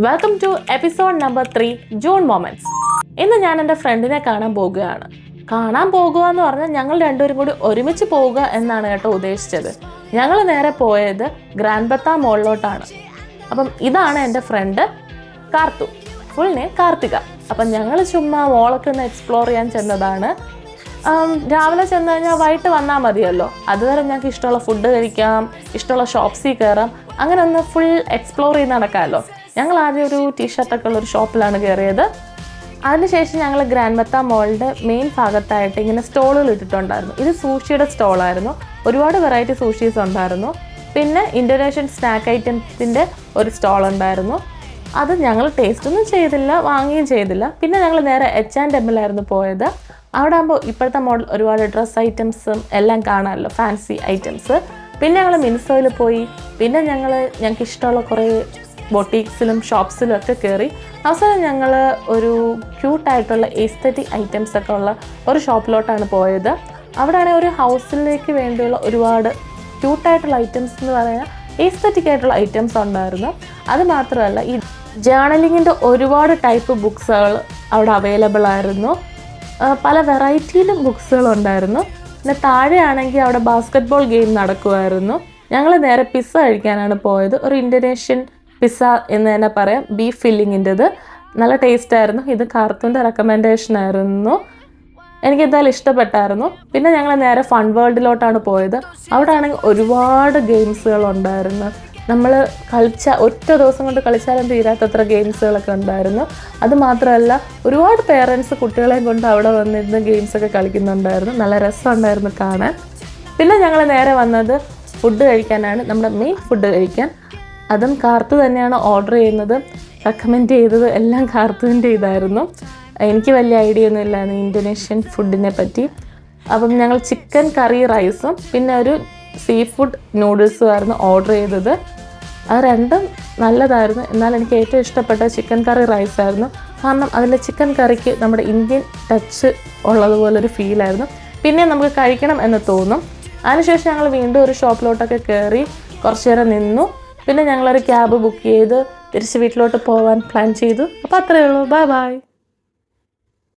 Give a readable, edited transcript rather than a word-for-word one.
Welcome to episode number 3 June moments. ഇന്ന് ഞാൻ എൻ്റെ ഫ്രണ്ടിനെ കാണാൻ പോകുകയാണ്. കാണാൻ പോകുക എന്ന് പറഞ്ഞാൽ ഞങ്ങൾ രണ്ടുപേരും കൂടി ഒരുമിച്ച് പോവുക എന്നാണ് കേട്ടോ ഉദ്ദേശിച്ചത്. ഞങ്ങൾ നേരെ പോയത് ഗ്രാൻഡ് ബത്ത മോളിലോട്ടാണ്. അപ്പം ഇതാണ് എൻ്റെ friend Karthu, full name Karthika. അപ്പം ഞങ്ങൾ ചുമ്മാ മോളൊക്കെ ഒന്ന് എക്സ്പ്ലോർ ചെയ്യാൻ ചെന്നതാണ്. രാവിലെ ചെന്ന് കഴിഞ്ഞാൽ വൈകിട്ട് വന്നാൽ മതിയല്ലോ. അതുവരെ ഞങ്ങൾക്ക് ഇഷ്ടമുള്ള ഫുഡ് കഴിക്കാം, ഇഷ്ടമുള്ള ഷോപ്സിൽ കയറാം, അങ്ങനെ ഒന്ന് ഫുൾ എക്സ്പ്ലോർ ചെയ്ത് നടക്കാമല്ലോ. ഞങ്ങൾ ആദ്യം ഒരു ടീഷർട്ടൊക്കെ ഉള്ളൊരു ഷോപ്പിലാണ് കയറിയത്. അതിനുശേഷം ഞങ്ങൾ ഗ്രാൻഡ് ബത്ത മോളിൻ്റെ മെയിൻ ഭാഗത്തായിട്ട് ഇങ്ങനെ സ്റ്റോളുകൾ ഇട്ടിട്ടുണ്ടായിരുന്നു. ഇത് സൂഷിയുടെ സ്റ്റോളായിരുന്നു. ഒരുപാട് വെറൈറ്റി സൂഷീസ് ഉണ്ടായിരുന്നു. പിന്നെ ഇൻഡോനേഷ്യൻ സ്നാക്ക് ഐറ്റംസിൻ്റെ ഒരു സ്റ്റോൾ ഉണ്ടായിരുന്നു. അത് ഞങ്ങൾ ടേസ്റ്റൊന്നും ചെയ്തില്ല, വാങ്ങുകയും ചെയ്തില്ല. പിന്നെ ഞങ്ങൾ നേരെ H&Mലായിരുന്നു പോയത്. അവിടെ ആകുമ്പോൾ ഇപ്പോഴത്തെ മോഡൽ ഒരുപാട് ഡ്രസ്സ് ഐറ്റംസും എല്ലാം കാണാമല്ലോ, ഫാൻസി ഐറ്റംസ്. പിന്നെ ഞങ്ങൾ മിനിസോയിൽ പോയി. പിന്നെ ഞങ്ങൾക്ക് ഇഷ്ടമുള്ള കുറേ ബൊട്ടീക്സിലും ഷോപ്സിലും ഒക്കെ കയറി. അവസാനം ഞങ്ങൾ ഒരു ക്യൂട്ടായിട്ടുള്ള എസ്തെറ്റിക് ഐറ്റംസ് ഒക്കെ ഉള്ള ഒരു ഷോപ്പിലോട്ടാണ് പോയത്. അവിടെയാണെങ്കിൽ ഒരു ഹൗസിലേക്ക് വേണ്ടിയുള്ള ഒരുപാട് ക്യൂട്ടായിട്ടുള്ള ഐറ്റംസ് എന്ന് പറഞ്ഞാൽ എസ്തെറ്റിക് ആയിട്ടുള്ള ഐറ്റംസ് ഉണ്ടായിരുന്നു. അത് മാത്രമല്ല, ഈ ജേർണലിങ്ങിൻ്റെ ഒരുപാട് ടൈപ്പ് ബുക്സുകൾ അവിടെ അവൈലബിൾ ആയിരുന്നു. പല വെറൈറ്റിയിലും ബുക്സുകളുണ്ടായിരുന്നു. പിന്നെ താഴെയാണെങ്കിൽ അവിടെ ബാസ്കറ്റ് ബോൾ ഗെയിം നടക്കുമായിരുന്നു. ഞങ്ങൾ നേരെ പിസ്സ കഴിക്കാനാണ് പോയത്. ഒരു ഇൻഡോനേഷ്യൻ പിസ്സ എന്ന് തന്നെ പറയാം, ബീഫ് ഫില്ലിങ്ങിൻ്റെത്. നല്ല ടേസ്റ്റായിരുന്നു. ഇത് കാർത്തൂൻ്റെ റെക്കമെൻഡേഷൻ ആയിരുന്നു. എനിക്കെന്തായാലും ഇഷ്ടപ്പെട്ടായിരുന്നു. പിന്നെ ഞങ്ങൾ നേരെ ഫൺ വേൾഡിലോട്ടാണ് പോയത്. അവിടെ ആണെങ്കിൽ ഒരുപാട് ഗെയിംസുകളുണ്ടായിരുന്നു. നമ്മൾ ഒറ്റ ദിവസം കൊണ്ട് കളിച്ചാലും തീരാത്തത്ര ഗെയിംസുകളൊക്കെ ഉണ്ടായിരുന്നു. അതുമാത്രമല്ല, ഒരുപാട് പേരൻസ് കുട്ടികളെയും കൊണ്ട് അവിടെ വന്നിരുന്ന് ഗെയിംസൊക്കെ കളിക്കുന്നുണ്ടായിരുന്നു. നല്ല രസമുണ്ടായിരുന്നു കാണാൻ. പിന്നെ ഞങ്ങൾ നേരെ വന്നത് ഫുഡ് കഴിക്കാനാണ്, നമ്മുടെ മെയിൻ ഫുഡ് കഴിക്കാൻ. അതും കാർത്തു തന്നെയാണ് ഓർഡർ ചെയ്യുന്നത്, റെക്കമെൻഡ് ചെയ്തത് എല്ലാം കാർത്തുവിൻ്റെ ഇതായിരുന്നു. എനിക്ക് വലിയ ഐഡിയ ഒന്നും ഇല്ലായിരുന്നു ഇൻഡോനേഷ്യൻ ഫുഡിനെ പറ്റി. അപ്പം ഞങ്ങൾ ചിക്കൻ കറി റൈസും പിന്നെ ഒരു സീ ഫുഡ് നൂഡിൽസും ആയിരുന്നു ഓർഡർ ചെയ്തത്. അത് രണ്ടും നല്ലതായിരുന്നു. എന്നാൽ എനിക്ക് ഏറ്റവും ഇഷ്ടപ്പെട്ട ചിക്കൻ കറി റൈസായിരുന്നു. കാരണം അതിൻ്റെ ചിക്കൻ കറിക്ക് നമ്മുടെ ഇന്ത്യൻ ടച്ച് ഉള്ളതുപോലൊരു ഫീലായിരുന്നു. പിന്നെ നമുക്ക് കഴിക്കണം എന്ന് തോന്നും. അതിനുശേഷം ഞങ്ങൾ വീണ്ടും ഒരു ഷോപ്പിലോട്ടൊക്കെ കയറി കുറച്ച് നേരം നിന്നു. പിന്നെ ഞങ്ങളൊരു ക്യാബ് ബുക്ക് ചെയ്ത് തിരിച്ച് വീട്ടിലോട്ട് പോകാൻ പ്ലാൻ ചെയ്തു. അപ്പോൾ അത്രയേ ഉള്ളൂ. Bye bye.